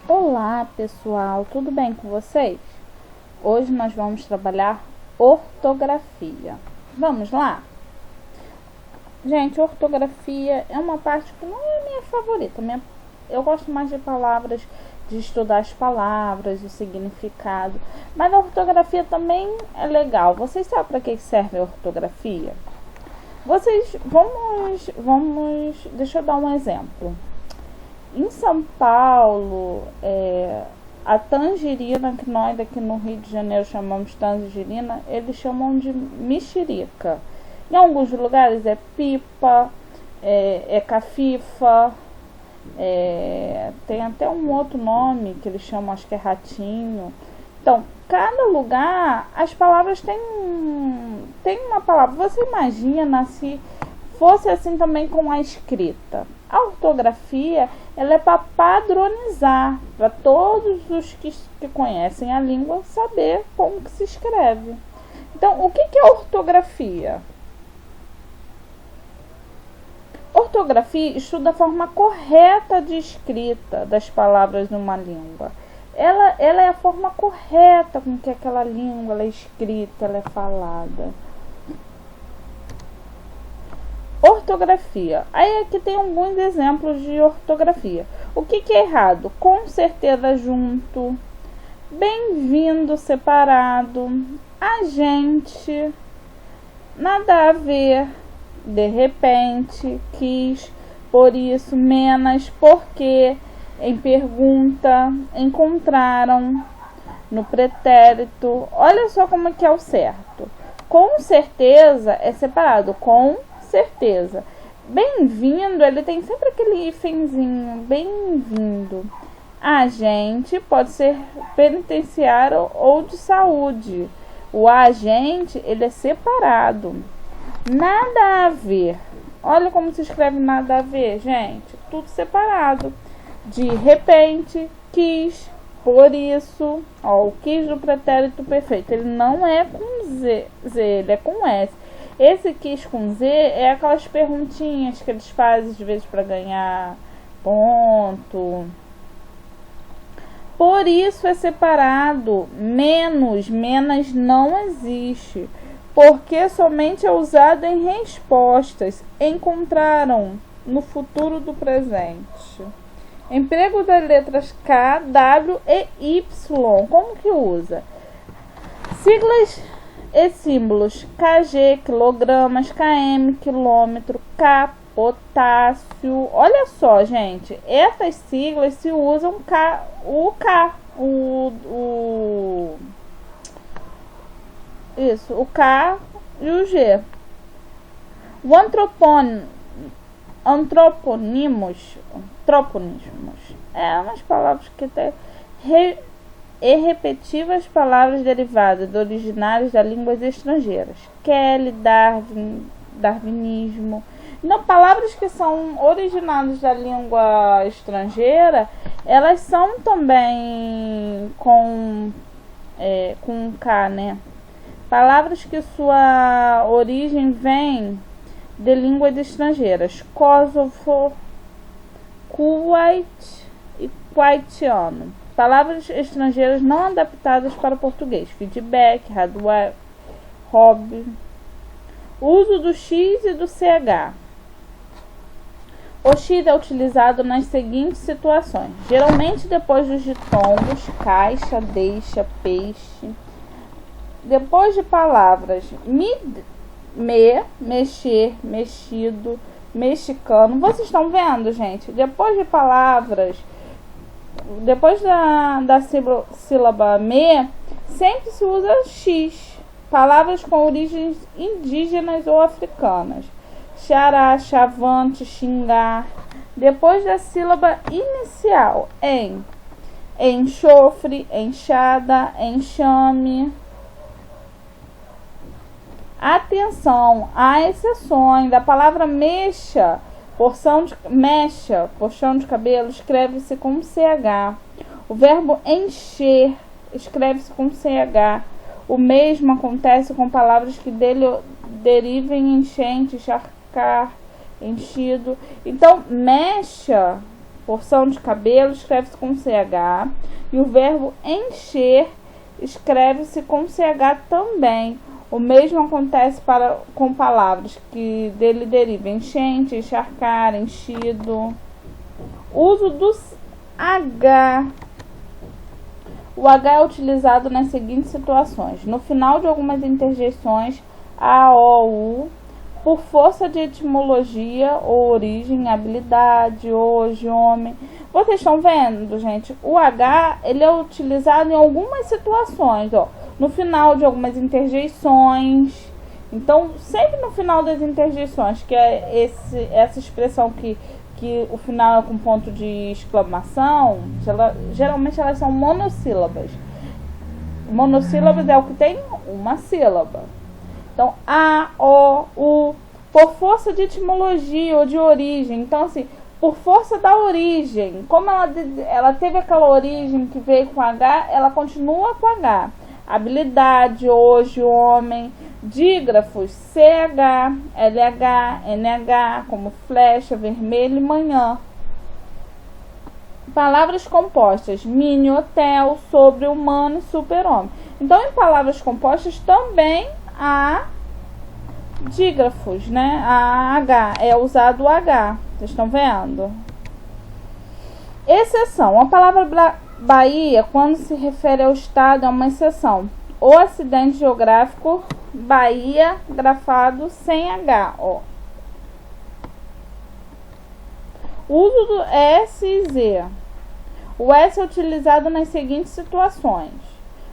Olá pessoal, tudo bem com vocês? Hoje nós vamos trabalhar ortografia. Vamos lá? Gente, ortografia é uma parte que não é minha favorita. Eu gosto mais de palavras, de estudar as palavras, o significado. Mas a ortografia também é legal. Vocês sabem para que serve a ortografia? Deixa eu dar um exemplo. Em São Paulo, a tangerina, que nós aqui no Rio de Janeiro chamamos tangerina, eles chamam de mexerica. Em alguns lugares é pipa, é cafifa, tem até um outro nome que eles chamam, acho que é ratinho. Então, cada lugar, as palavras têm uma palavra. Você imagina se fosse assim também com a escrita. A ortografia, ela é para padronizar, para todos os que conhecem a língua saber como que se escreve. Então, o que é ortografia? Ortografia estuda a forma correta de escrita das palavras numa língua. Ela é a forma correta com que aquela língua ela é escrita, ela é falada. Ortografia. Aí aqui tem alguns exemplos de ortografia. O que é errado? Com certeza junto, bem-vindo separado, a gente, nada a ver, de repente, quis, por isso, menos, porque, em pergunta, encontraram, no pretérito. Olha só como é que é o certo. Com certeza é separado, com certeza. Bem-vindo, ele tem sempre aquele hífenzinho, bem-vindo. Agente pode ser penitenciário ou de saúde. O agente, ele é separado. Nada a ver. Olha como se escreve nada a ver, gente. Tudo separado. De repente, quis, por isso. Ó, o quis do pretérito perfeito, ele não é com Z, ele é com S. Esse quis com Z é aquelas perguntinhas que eles fazem às vezes para ganhar ponto. Por isso é separado. Menos não existe, porque somente é usado em respostas. Encontraram no futuro do presente. Emprego das letras K, W e Y. Como que usa? Siglas e símbolos: kg, quilogramas, km, quilômetro, K, potássio. Olha só, gente, essas siglas se usam o K, o K e o G. O antroponímos é umas palavras que tem e repetitivas palavras derivadas de originários das línguas estrangeiras. Kelly, Darwin, darwinismo. Não, palavras que são originadas da língua estrangeira, elas são também com K, né? Palavras que sua origem vem de línguas estrangeiras. Kosovo, Kuwait e Haitiano. Palavras estrangeiras não adaptadas para o português: feedback, hardware, hobby. Uso do X e do CH. O X é utilizado nas seguintes situações: geralmente depois dos ditongos caixa, deixa, peixe. Depois de palavras mexer, mexido, mexicano. Vocês estão vendo, gente? Depois de palavras, depois da sílaba me, sempre se usa X. Palavras com origens indígenas ou africanas: xará, chavante, xingar. Depois da sílaba inicial, enxofre, enxada, enxame. Atenção, há exceções. Da palavra mexa, porção de cabelo, escreve-se com CH. O verbo encher escreve-se com CH. O mesmo acontece com palavras que dele derivem enchente, encharcar, enchido. Então, mexa Porção de cabelo escreve-se com CH. E o verbo encher escreve-se com CH também. O mesmo acontece com palavras que dele derivam: enchente, encharcar, enchido. Uso dos H. O H é utilizado nas seguintes situações: no final de algumas interjeições A, O, U, por força de etimologia ou origem, habilidade, hoje, homem. Vocês estão vendo, gente? O H, ele é utilizado em algumas situações, ó. No final de algumas interjeições. Então, sempre no final das interjeições, que é essa expressão que o final é com ponto de exclamação, geralmente elas são monossílabas. Monossílabas é o que tem uma sílaba. Então, A, O, U, por força de etimologia ou de origem. Então, assim, por força da origem, como ela teve aquela origem que veio com H, ela continua com H. Habilidade, hoje, homem. Dígrafos, CH, LH, NH, como flecha, vermelho e manhã. Palavras compostas: mini, hotel, sobre-humano e super-homem. Então, em palavras compostas também há dígrafos, né? A H, é usado o H. Vocês estão vendo? Exceção. A palavra Bahia, quando se refere ao estado, é uma exceção. O acidente geográfico, Bahia, grafado sem H. Ó. Uso do S e Z. O S é utilizado nas seguintes situações: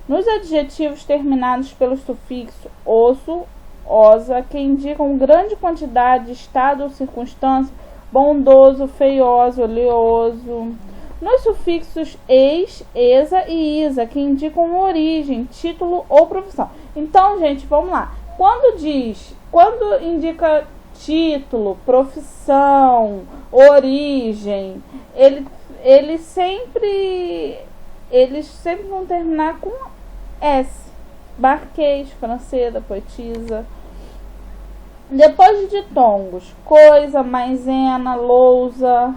nos adjetivos terminados pelo sufixo osso, osa, que indicam grande quantidade, estado ou circunstância, bondoso, feioso, oleoso. Nos sufixos eis, esa e isa, que indicam origem, título ou profissão. Então, gente, vamos lá. Quando indica título, profissão, origem, eles sempre vão terminar com S. Barquês, francesa, poetisa. Depois de ditongos, coisa, maisena, lousa.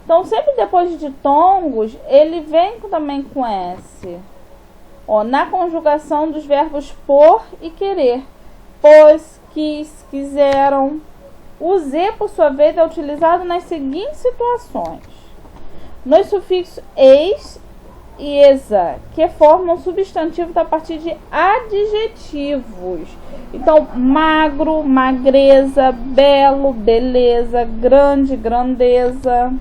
Então, sempre depois de ditongos, ele vem também com S. Ó, na conjugação dos verbos por e querer. Pôs, quis, quiseram. O Z, por sua vez, é utilizado nas seguintes situações: nos sufixos eis e esa, que formam substantivos a partir de adjetivos. Então, magro, magreza, belo, beleza, grande, grandeza.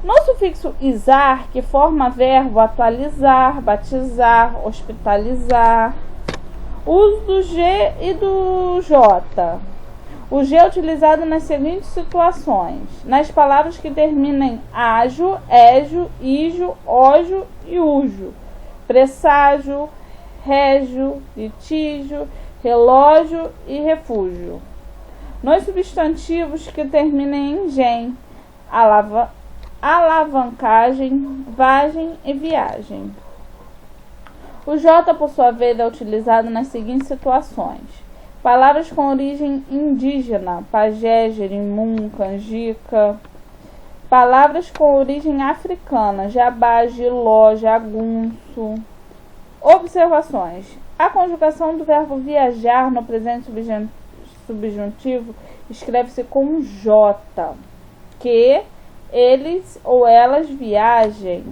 No sufixo isar, que forma verbo atualizar, batizar, hospitalizar. Uso do G e do J. O G é utilizado nas seguintes situações: nas palavras que terminam em ajo, éjo, ijo, ojo e ujo. Presságio, régio, litígio, relógio e refúgio. Nos substantivos que terminam em gen, alavancagem, vagem e viagem. O J, por sua vez, é utilizado nas seguintes situações: palavras com origem indígena, pajé, jerimum, canjica. Palavras com origem africana, jabá, giló, jagunço. Observações: a conjugação do verbo viajar no presente subjuntivo escreve-se com J, que eles ou elas viajem.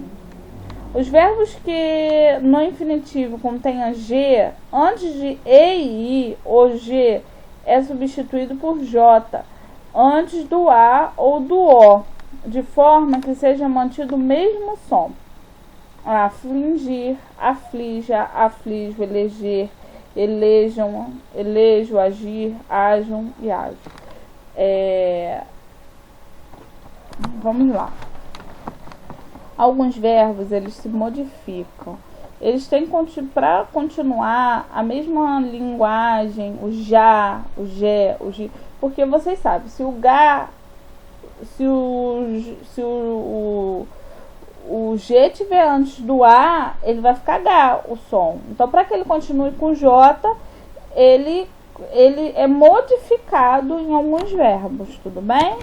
Os verbos que no infinitivo contenham G, antes de E e I, o G é substituído por J, antes do A ou do O, de forma que seja mantido o mesmo som. Afligir, aflija, aflijo, eleger, elejam, elejo, agir, ajam e ajo. Vamos lá. Alguns verbos, eles se modificam. Eles têm, para continuar, a mesma linguagem, o já, o gé, o gi. Porque vocês sabem, se o G tiver antes do A, ele vai ficar H, o som. Então, para que ele continue com J, ele é modificado em alguns verbos, tudo bem?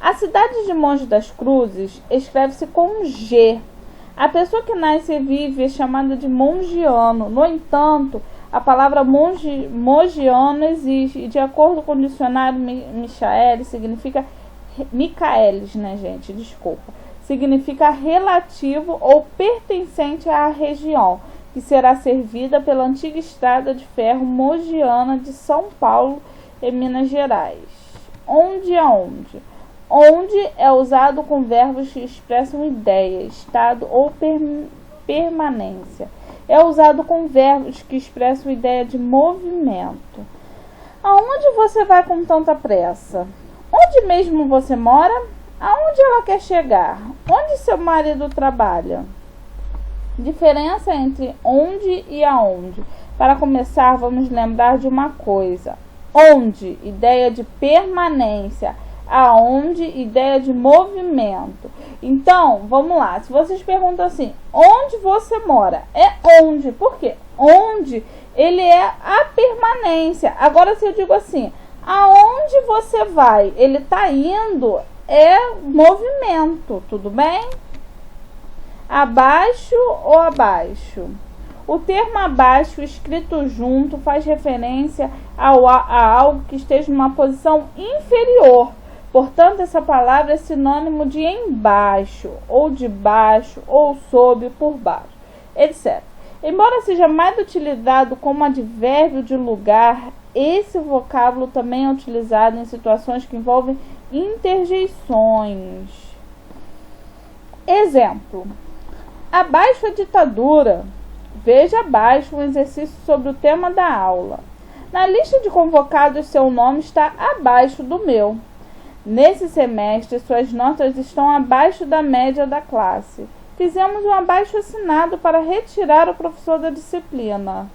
A cidade de Mogi das Cruzes escreve-se com G. A pessoa que nasce e vive é chamada de mongiano. No entanto, a palavra mogiano existe e, de acordo com o dicionário Michaelis, significa Michaelis, né, gente? Desculpa. Significa relativo ou pertencente à região, que será servida pela antiga estrada de ferro mogiana de São Paulo e Minas Gerais. Onde aonde? Onde é usado com verbos que expressam ideia, estado ou permanência. É usado com verbos que expressam ideia de movimento. Aonde você vai com tanta pressa? Onde mesmo você mora? Aonde ela quer chegar? Onde seu marido trabalha? Diferença entre onde e aonde. Para começar, vamos lembrar de uma coisa. Onde, ideia de permanência. Aonde, ideia de movimento. Então, vamos lá. Se vocês perguntam assim, onde você mora? É onde. Por quê? Onde, ele é a permanência. Agora, se eu digo assim, aonde você vai? Ele está indo, é movimento, tudo bem? Abaixo ou abaixo? O termo abaixo, escrito junto, faz referência a algo que esteja numa posição inferior. Portanto, essa palavra é sinônimo de embaixo, ou de baixo, ou sob, por baixo, etc. Embora seja mais utilizado como advérbio de lugar, esse vocábulo também é utilizado em situações que envolvem interjeições. Exemplo: abaixo a ditadura. Veja abaixo um exercício sobre o tema da aula. Na lista de convocados, seu nome está abaixo do meu. Nesse semestre, suas notas estão abaixo da média da classe. Fizemos um abaixo-assinado para retirar o professor da disciplina.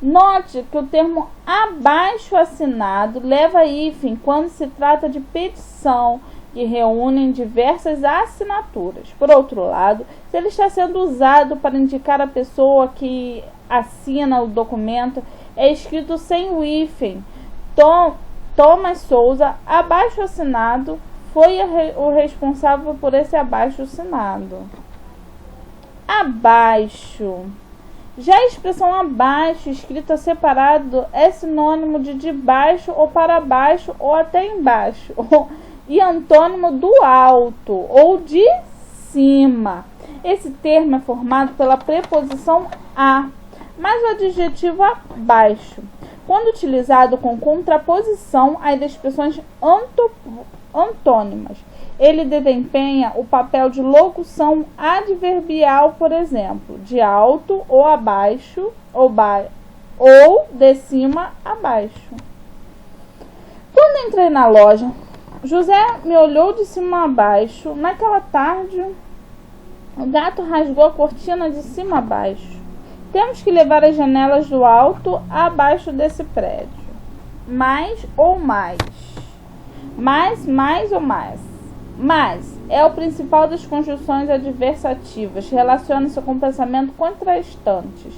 Note que o termo abaixo-assinado leva hífen quando se trata de petição que reúnem diversas assinaturas. Por outro lado, se ele está sendo usado para indicar a pessoa que assina o documento, é escrito sem o hífen. Thomas Souza, abaixo-assinado, foi o responsável por esse abaixo-assinado. Abaixo. Já a expressão abaixo, escrita separado, é sinônimo de baixo ou para baixo ou até embaixo. E antônimo do alto ou de cima. Esse termo é formado pela preposição a, mais o adjetivo abaixo, quando utilizado com contraposição às expressões antônimas. Ele desempenha o papel de locução adverbial, por exemplo, de alto ou abaixo, ou de cima a baixo. Quando entrei na loja, José me olhou de cima a baixo. Naquela tarde, o gato rasgou a cortina de cima a baixo. Temos que levar as janelas do alto a baixo desse prédio. Mais ou mais. Mais ou mais. Mais é o principal das conjunções adversativas. Relaciona-se com pensamentos contrastantes,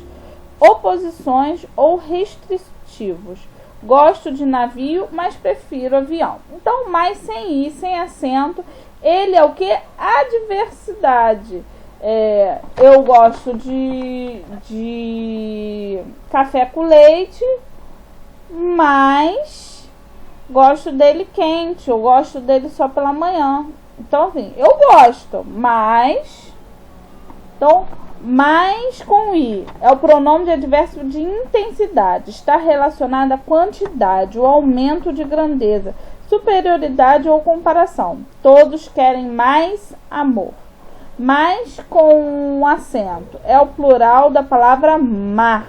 oposições ou restritivos. Gosto de navio, mas prefiro avião. Então, mais sem i, sem acento, ele é o que? Adversidade. Eu gosto de café com leite, mas gosto dele quente, eu gosto dele só pela manhã. Então, assim, eu gosto, mas... Então, mais com i é o pronome de advérbio de intensidade. Está relacionado à quantidade, o aumento de grandeza, superioridade ou comparação. Todos querem mais amor. Mais com um acento é o plural da palavra mar,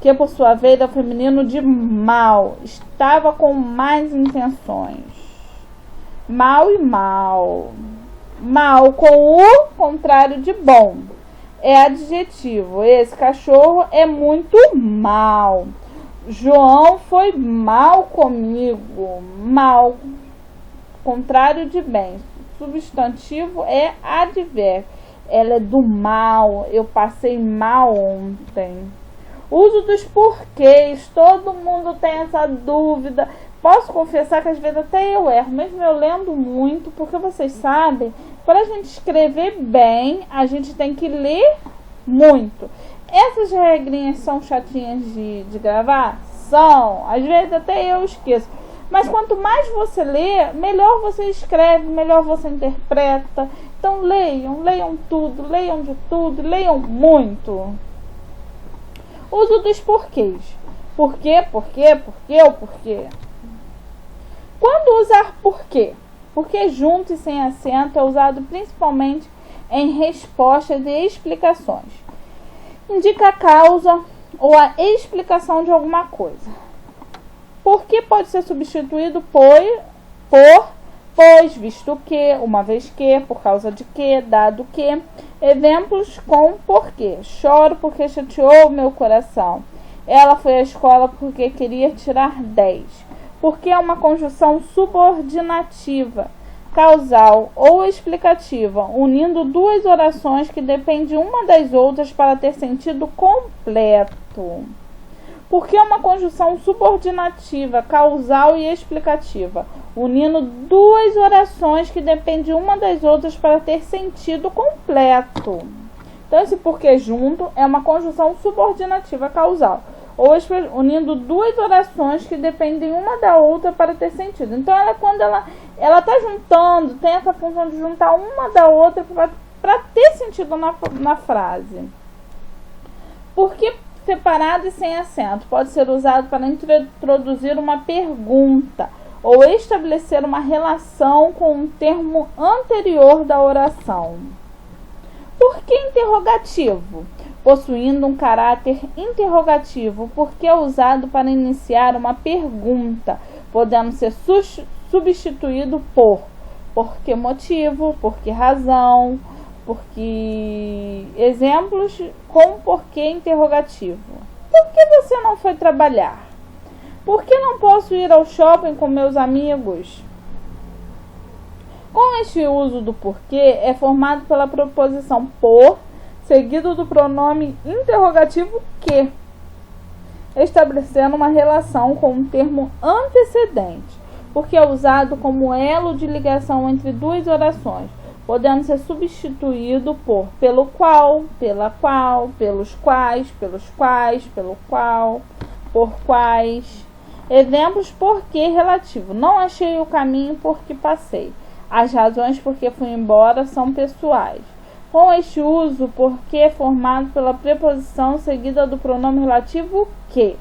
que por sua vez é o feminino de mal. Estava com mais intenções. Mal e mal. Mal com o contrário de bom. É adjetivo. Esse cachorro é muito mal. João foi mal comigo. Mal, contrário de bem. Substantivo é advérbio. Ela é do mal. Eu passei mal ontem. Uso dos porquês. Todo mundo tem essa dúvida. Posso confessar que às vezes até eu erro, mesmo eu lendo muito, porque vocês sabem, para a gente escrever bem, a gente tem que ler muito. Essas regrinhas são chatinhas de gravar? São. Às vezes até eu esqueço. Mas quanto mais você lê, melhor você escreve, melhor você interpreta. Então leiam tudo, leiam de tudo, leiam muito. Uso dos porquês. Por quê, por quê, por quê ou por quê? Quando usar porquê? Porque junto e sem acento é usado principalmente em respostas e explicações. Indica a causa ou a explicação de alguma coisa. Porque pode ser substituído por, pois, visto que, uma vez que, por causa de que, dado que. Exemplos com porquê. Choro porque chateou meu coração. Ela foi à escola porque queria tirar 10. Porque é uma conjunção subordinativa, causal ou explicativa, unindo duas orações que dependem uma das outras para ter sentido completo. Porque é uma conjunção subordinativa, causal e explicativa, unindo duas orações que dependem uma das outras para ter sentido completo. Então, esse porque junto é uma conjunção subordinativa causal, ou unindo duas orações que dependem uma da outra para ter sentido. Então, quando ela está juntando, tem essa função de juntar uma da outra para ter sentido na frase. Porque separado e sem acento pode ser usado para introduzir uma pergunta ou estabelecer uma relação com um termo anterior da oração. Por que interrogativo? Possuindo um caráter interrogativo, porque é usado para iniciar uma pergunta, podendo ser substituído por que motivo, por que razão, porque exemplos com porquê interrogativo. Por que você não foi trabalhar? Por que não posso ir ao shopping com meus amigos? Com este uso do porquê, é formado pela preposição por, seguido do pronome interrogativo que, estabelecendo uma relação com um termo antecedente, porque é usado como elo de ligação entre duas orações, podendo ser substituído por pelo qual, pela qual, pelos quais, pelo qual, por quais. Exemplos: porque relativo. Não achei o caminho porque passei. As razões porque fui embora são pessoais. Com este uso, porque é formado pela preposição seguida do pronome relativo que.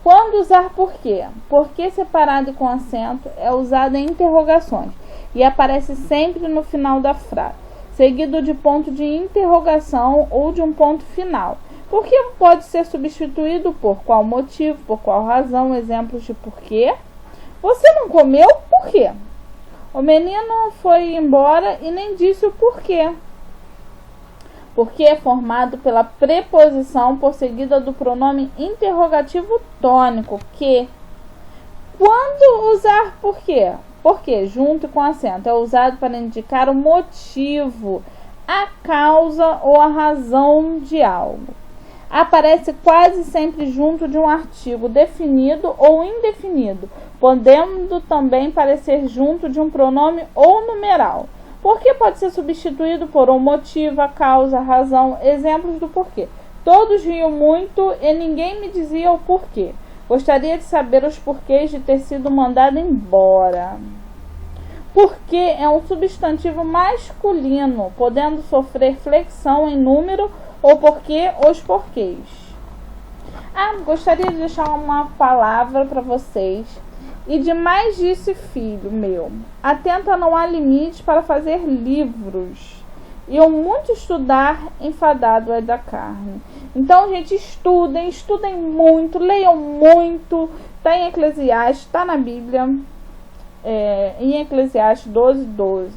Quando usar porquê? Porque separado e com acento é usado em interrogações e aparece sempre no final da frase, seguido de ponto de interrogação ou de um ponto final. Porque pode ser substituído por qual motivo, por qual razão. Exemplos de porquê. Você não comeu? Por quê? O menino foi embora e nem disse o porquê. Porque é formado pela preposição por seguida do pronome interrogativo tônico que. Quando usar porquê? Porque, junto com acento, é usado para indicar o motivo, a causa ou a razão de algo. Aparece quase sempre junto de um artigo definido ou indefinido, podendo também aparecer junto de um pronome ou numeral. Porque pode ser substituído por um motivo, a causa, a razão. Exemplos do porquê. Todos riam muito e ninguém me dizia o porquê. Gostaria de saber os porquês de ter sido mandado embora. Porque é um substantivo masculino, podendo sofrer flexão em número ou porque os porquês. Gostaria de deixar uma palavra para vocês. E demais disse filho meu, atenta, não há limite para fazer livros. E o muito estudar, enfadado é da carne. Então, gente, estudem muito, leiam muito. Está em Eclesiastes, está na Bíblia, em Eclesiastes 12:12.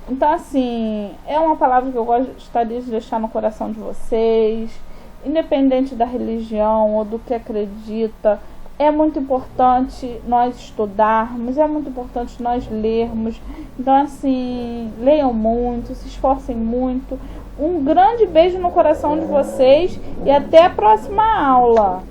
Então, assim, é uma palavra que eu gostaria de deixar no coração de vocês, independente da religião ou do que acredita. É muito importante nós estudarmos, é muito importante nós lermos. Então, assim, leiam muito, se esforcem muito. Um grande beijo no coração de vocês e até a próxima aula.